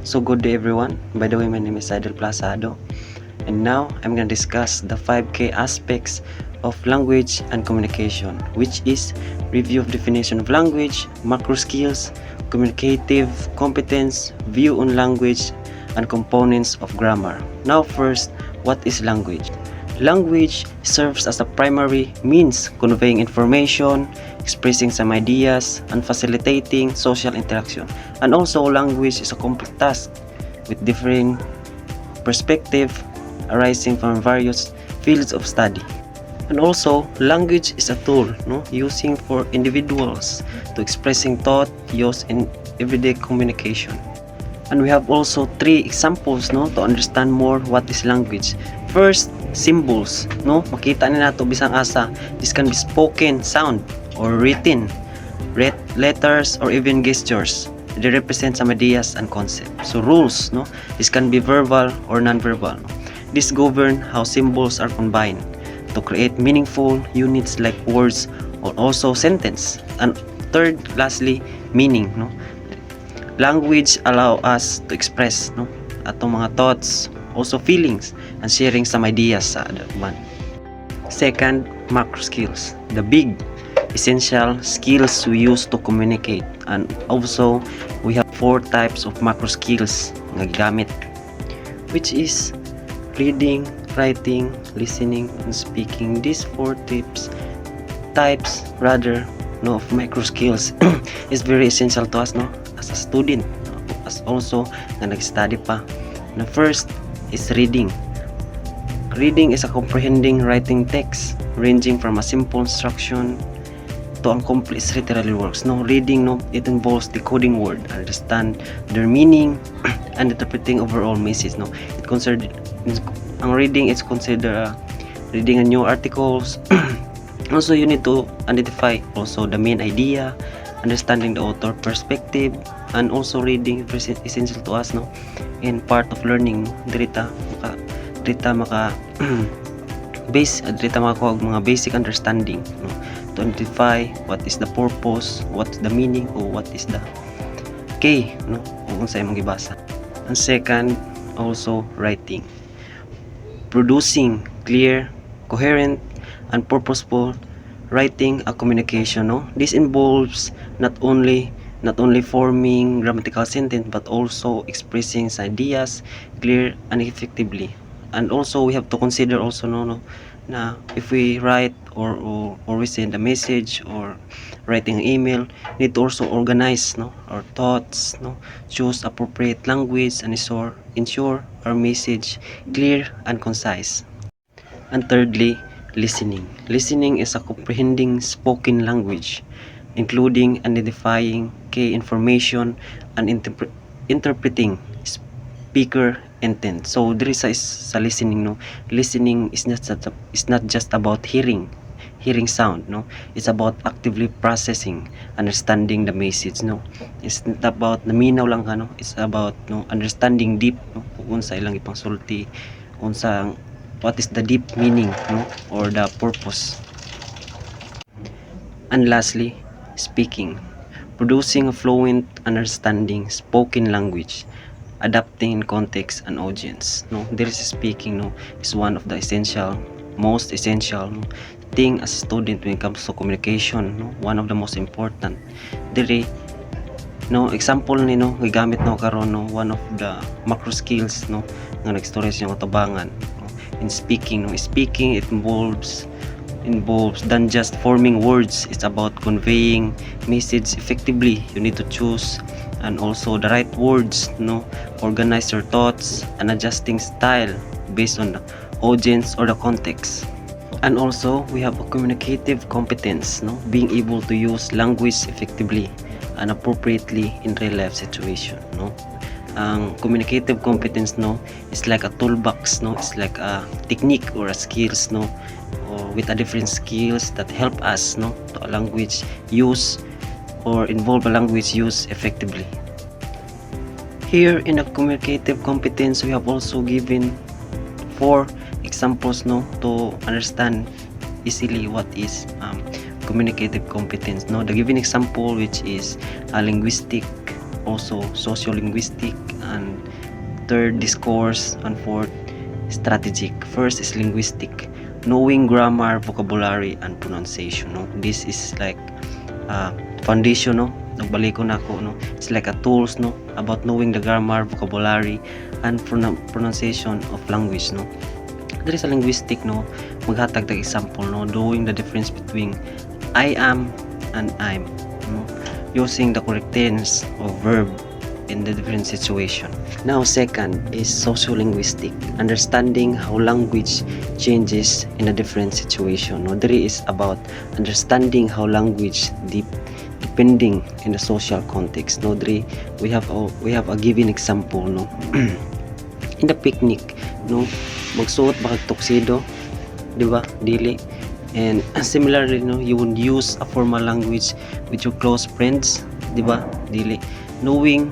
So good day everyone. By the way, my name is Idol Plazado, and now I'm going to discuss the 5 key aspects of language and communication, which is review of definition of language, macro skills, communicative competence, view on language, and components of grammar. Now first, what is language? Language serves as a primary means conveying information, expressing some ideas, and facilitating social interaction. And also, language is a complex task with differing perspective arising from various fields of study. And also, language is a tool, using for individuals to expressing thought used in everyday communication. And we have also 3 examples, to understand more what is language. First, symbols, makita ni nato bisang asa. This can be spoken sound or written letters or even gestures. They represent some ideas and concepts. So rules, this can be verbal or non-verbal. This govern how symbols are combined to create meaningful units like words or also sentence. And third, lastly, meaning, language allow us to express, atong mga thoughts, also feelings, and sharing some ideas sa other man. Second, macro skills, the big essential skills we use to communicate. And also, we have 4 types of macro skills nga gigamit, which is reading, writing, listening, and speaking. These 4 types of micro skills is very essential to us, as a student, as also na nag-study pa. The first is reading. Reading is a comprehending writing text ranging from a simple instruction to complex literary works. Reading, it involves decoding word, understand their meaning, and interpreting overall message. Ang reading is considered reading a new articles. Also, you need to identify also the main idea, understanding the author perspective, and also reading is essential to us, in part of learning. Dirita maka mga basic understanding, to identify what is the purpose, what is the meaning, or what is the key, kung sa imong gibasa. And second, also writing, producing clear, coherent, and purposeful writing a communication. This involves not only forming grammatical sentence but also expressing ideas clear and effectively. And also we have to consider also na if we write or we send a message or writing an email, need to also organize our thoughts, choose appropriate language, and ensure our message clear and concise. And thirdly, listening. Listening is a comprehending spoken language, including identifying key information and interpreting speaker intent. So there is sa listening, listening is not just about hearing sound, it's about actively processing, understanding the message, it's not about naminaw lang ka, it's about understanding deep, kung unsa ilang ipangsulti, what is the deep meaning, or the purpose. And lastly, speaking, producing a fluent understanding spoken language, adapting in context and audience. There is speaking, is one of the most essential thing as a student when it comes to communication. One of the most important. Diri, example ni gigamit karon, one of the macro skills, nga nag-storage yung atubangan. In speaking, speaking it involves than just forming words. It's about conveying message effectively. You need to choose and also the right words, organize your thoughts and adjusting style based on the audience or the context. And also we have a communicative competence, being able to use language effectively and appropriately in real life situation. Ang communicative competence is like a toolbox, it's like a technique or a skills, or with a different skills that help us to a language use or involve a language use effectively. Here in a communicative competence, we have also given 4 examples to understand easily what is communicative competence. The given example, which is a linguistic also sociolinguistic, and third discourse, and fourth strategic. First is linguistic, knowing grammar, vocabulary, and pronunciation. No, this is like foundation. No, nagbalik ko na ako. No, it's like a tools. No, about knowing the grammar, vocabulary, and pronunciation of language. No, there is a linguistic. No, maghatag tag example. No, knowing the difference between I am and I'm. No, using the correct tense of verb in the different situation. Now, second is sociolinguistic, understanding how language changes in a different situation. No, there is about understanding how language depending in the social context. No, there we have a given example. No, in the picnic. No, magsuot ba kag tuxedo, di ba? Dili. And similarly, no, you would use a formal language with your close friends, di ba? Dili. Knowing,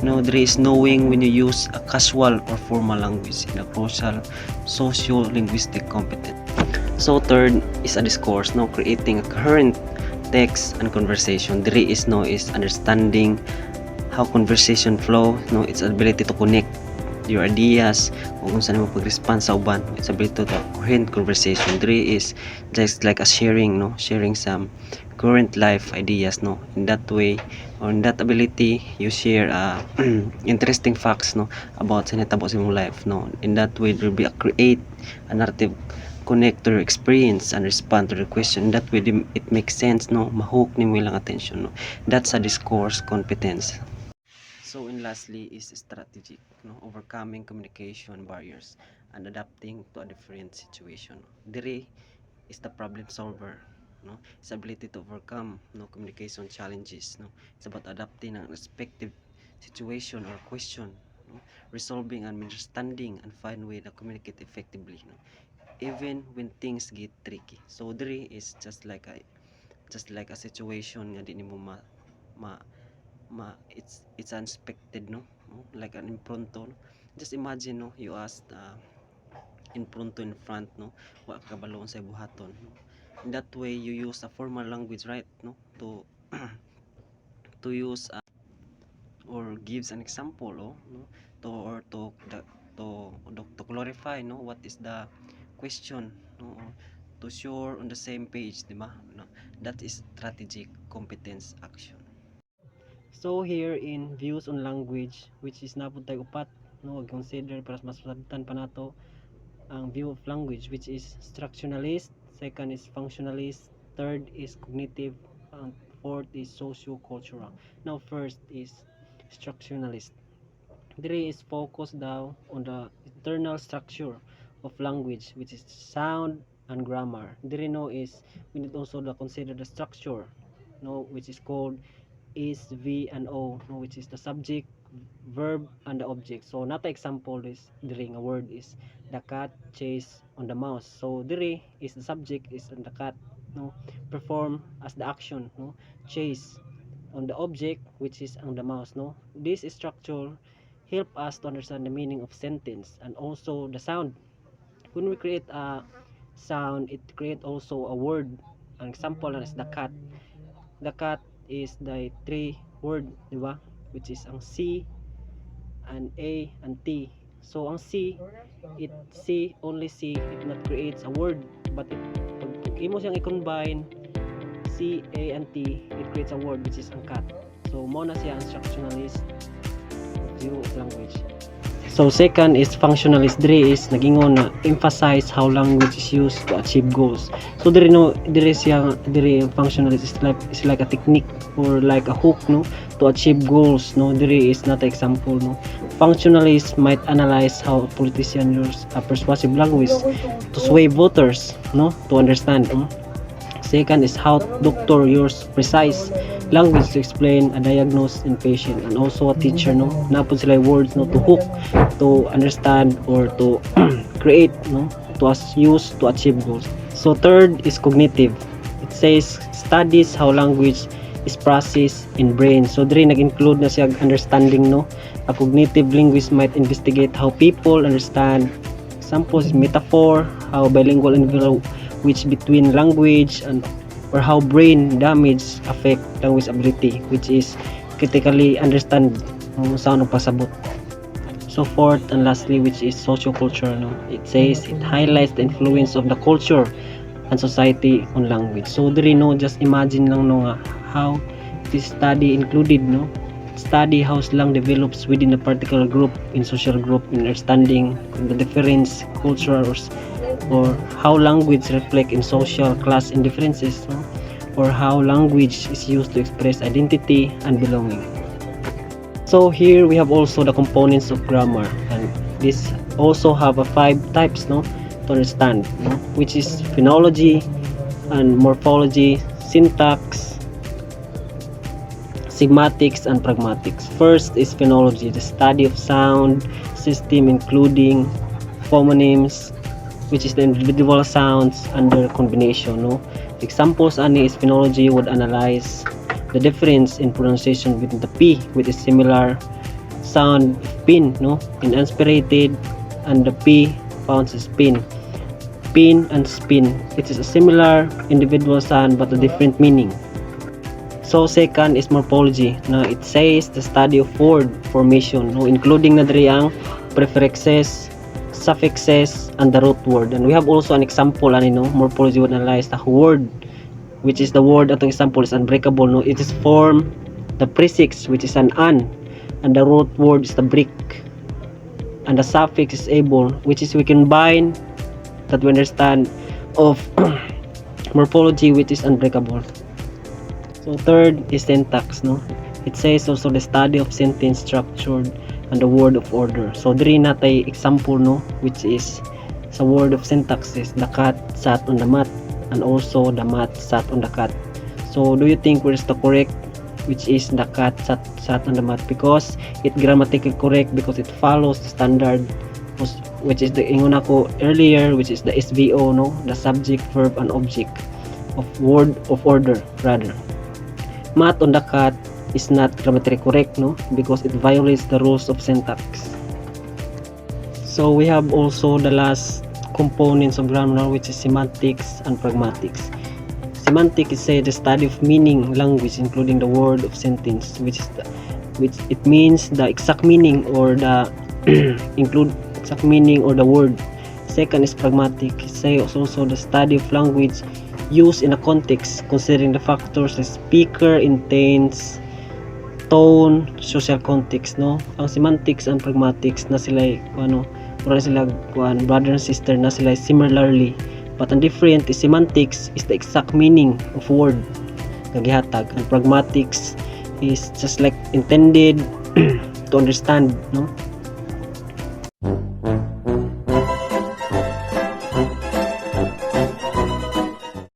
no, there is knowing when you use a casual or formal language in a crucial socio-linguistic competence. So third is a discourse, no, creating a coherent text and conversation. There is understanding how conversation flow, no, its ability to connect your ideas o kung saan mo pag-respond sa uban, its ability to coherent conversation. There is just like a sharing, no, sharing some current life ideas, no, in that way or in that ability you share interesting facts, no, about sa natabo sa imong life, no. In that way there will be a create a narrative, connect to your experience and respond to the question. In that way it makes sense, no, mahook nimo ilang attention, no. That's a discourse competence. So, and lastly is strategic, no, overcoming communication barriers and adapting to a different situation. Dire is the problem solver, no, its ability to overcome, no, communication challenges, no. It's about adapting an unexpected situation or question, no, resolving and understanding and find way to communicate effectively, no, even when things get tricky. So dire is just like a situation nga di nimo it's unexpected, no, like an impromptu, no? Just imagine, no, you asked impromptu in front, no, wa kabalo sa buhaton, no? In that way you use a formal language, right, no, to to use or gives an example, no, to or to clarify, no, what is the question, no, to sure on the same page, di ba, no? That is strategic competence action. So here in views on language, which is napud tay upat, no, consider para mas masabtan pa nato ang view of language, which is structuralist, second is functionalist, third is cognitive, and fourth is socio-cultural. Now first is structuralist. There is focus daw on the internal structure of language, which is sound and grammar. There no is we need also to consider the structure, no, which is called is V and O, no, which is the subject, verb, and the object. So nata example is diri nga word is the cat chase on the mouse. So diri is the subject is on the cat, no, perform as the action, no, chase on the object which is on the mouse, no. This structure help us to understand the meaning of sentence and also the sound. When we create a sound, it create also a word. An example is the cat. The cat is the three word, di ba? Which is ang C, and A, and T. So ang C, only C, it not creates a word, but pag imo siyang i-combine C, A, and T, it creates a word which is ang cat. So mo na siya ang structuralist view of language. So second is functionalist. Dire is nagingon na emphasize how language is used to achieve goals. So dire functionalist is like a technique or like a hook, no, to achieve goals, no. Dire is not an example, no. Functionalist might analyze how a politician use a persuasive language to sway voters, no, to understand. Second is how doctor use precise language to explain a diagnosis in patient, and also a teacher, no, napod sila words, no, to hook, to understand or to create, no, to use to achieve goals. So third is cognitive. It says studies how language is processed in brain. So diri nag-include na siya understanding, no. A cognitive linguist might investigate how people understand. Examples is metaphor, how bilingual individual which between language and or how brain damage affect language ability, which is critically understand sa anong pasabot. So fourth and lastly, which is socioculture, no? It says it highlights the influence of the culture and society on language. So diri, no, just imagine lang, no, nga how this study included, no, study how slang develops within a particular group, in social group, in understanding the difference culture, or how language reflect in social class indifferences, no? Or how language is used to express identity and belonging. So here we have also the components of grammar, and this also have a 5 types, no, to understand, no, which is phonology and morphology, syntax, semantics, and pragmatics. First is phonology, the study of sound system including phonemes, which is the individual sounds under combination, no. Examples ani is phonology would analyze the difference in pronunciation between the P, which is similar sound pin, no, in aspirated, and the P found as pin and spin. It is a similar individual sound but a different meaning. So second is morphology. Now it says the study of word formation, no, including na diri ang prefixes, suffixes, and the root word. And we have also an example ani, no, morphology would analyze the word, which is the word atong example is unbreakable, no. It is form the prefix, which is an an, and the root word is the break, and the suffix is able, which is we can bind, that we understand of morphology, which is unbreakable. So third is syntax, no. It says also the study of sentence structure and the word of order. So diri natay example, no, which is sa word of syntax is the cat sat on the mat, and also the mat sat on the cat. So do you think where is the correct, which is the cat sat on the mat? Because it grammatically correct, because it follows the standard, which is the ingon ako earlier, which is the SVO, no, the subject, verb, and object of word of order rather. Mat on the cat is not grammatically correct, no, because it violates the rules of syntax. So we have also the last components of grammar, which is semantics and pragmatics. Semantic is the study of meaning language, including the word of sentence, which it means the exact meaning, or the include exact meaning or the word. Second is pragmatic. It's also the study of language used in a context, considering the factors like speaker, intents, tone, social context, no. Ang semantics and pragmatics na sila brother and sister, na sila similarly, but ang different is semantics is the exact meaning of word kagihatag, and pragmatics is just like intended to understand, no.